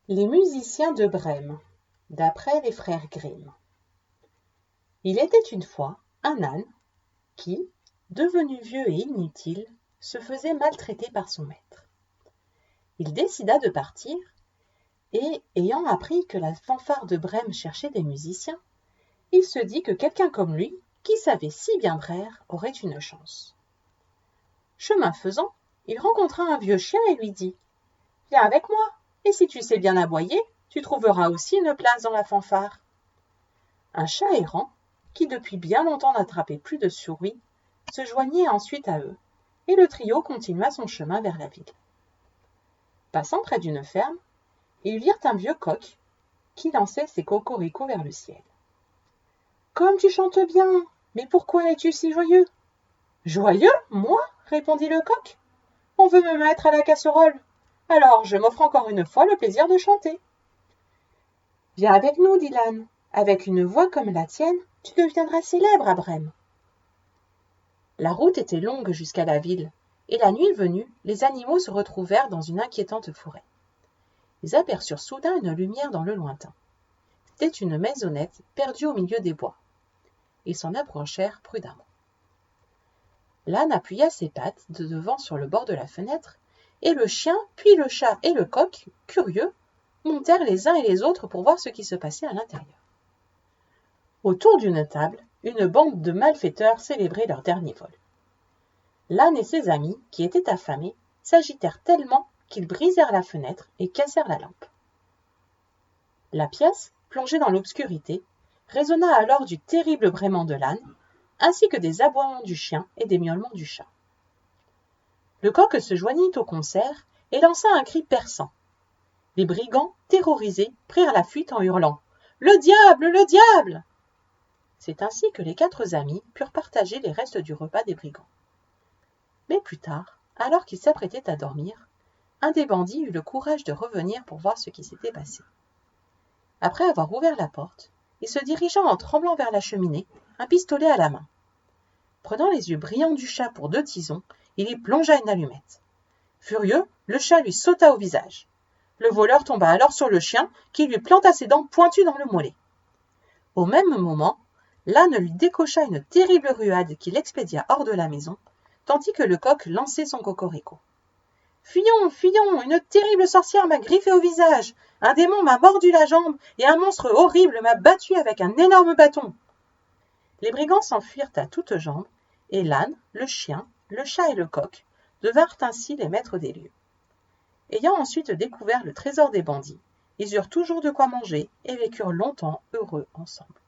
Les musiciens de Brême, d'après les frères Grimm. Il était une fois un âne qui, devenu vieux et inutile, se faisait maltraiter par son maître. Il décida de partir et, ayant appris que la fanfare de Brême cherchait des musiciens, il se dit que quelqu'un comme lui, qui savait si bien braire, aurait une chance. Chemin faisant, il rencontra un vieux chien et lui dit « Viens avec moi, et si tu sais bien aboyer, tu trouveras aussi une place dans la fanfare. » Un chat errant, qui depuis bien longtemps n'attrapait plus de souris, se joignit ensuite à eux, et le trio continua son chemin vers la ville. Passant près d'une ferme, ils virent un vieux coq qui lançait ses cocoricots vers le ciel. « Comme tu chantes bien, mais pourquoi es-tu si joyeux ?»« Joyeux, moi ?» répondit le coq. « On veut me mettre à la casserole, alors je m'offre encore une fois le plaisir de chanter. »« Viens avec nous, dit l'âne. Avec une voix comme la tienne, tu deviendras célèbre à Brême. » La route était longue jusqu'à la ville, et la nuit venue, les animaux se retrouvèrent dans une inquiétante forêt. Ils aperçurent soudain une lumière dans le lointain. C'était une maisonnette perdue au milieu des bois. Ils s'en approchèrent prudemment. L'âne appuya ses pattes de devant sur le bord de la fenêtre, et le chien, puis le chat et le coq, curieux, montèrent les uns et les autres pour voir ce qui se passait à l'intérieur. Autour d'une table, une bande de malfaiteurs célébrait leur dernier vol. L'âne et ses amis, qui étaient affamés, s'agitèrent tellement qu'ils brisèrent la fenêtre et cassèrent la lampe. La pièce, plongée dans l'obscurité, résonna alors du terrible braiement de l'âne, ainsi que des aboiements du chien et des miaulements du chat. Le coq se joignit au concert et lança un cri perçant. Les brigands, terrorisés, prirent la fuite en hurlant « Le diable, le diable !» C'est ainsi que les 4 amis purent partager les restes du repas des brigands. Mais plus tard, alors qu'ils s'apprêtaient à dormir, un des bandits eut le courage de revenir pour voir ce qui s'était passé. Après avoir ouvert la porte, il se dirigea en tremblant vers la cheminée, un pistolet à la main. Prenant les yeux brillants du chat pour 2 tisons, il y plongea une allumette. Furieux, le chat lui sauta au visage. Le voleur tomba alors sur le chien, qui lui planta ses dents pointues dans le mollet. Au même moment, l'âne lui décocha une terrible ruade qui l'expédia hors de la maison, tandis que le coq lançait son cocorico. « Fuyons, fuyons, une terrible sorcière m'a griffé au visage, un démon m'a mordu la jambe et un monstre horrible m'a battu avec un énorme bâton. » Les brigands s'enfuirent à toutes jambes, et l'âne, le chien, le chat et le coq devinrent ainsi les maîtres des lieux. Ayant ensuite découvert le trésor des bandits, ils eurent toujours de quoi manger et vécurent longtemps heureux ensemble.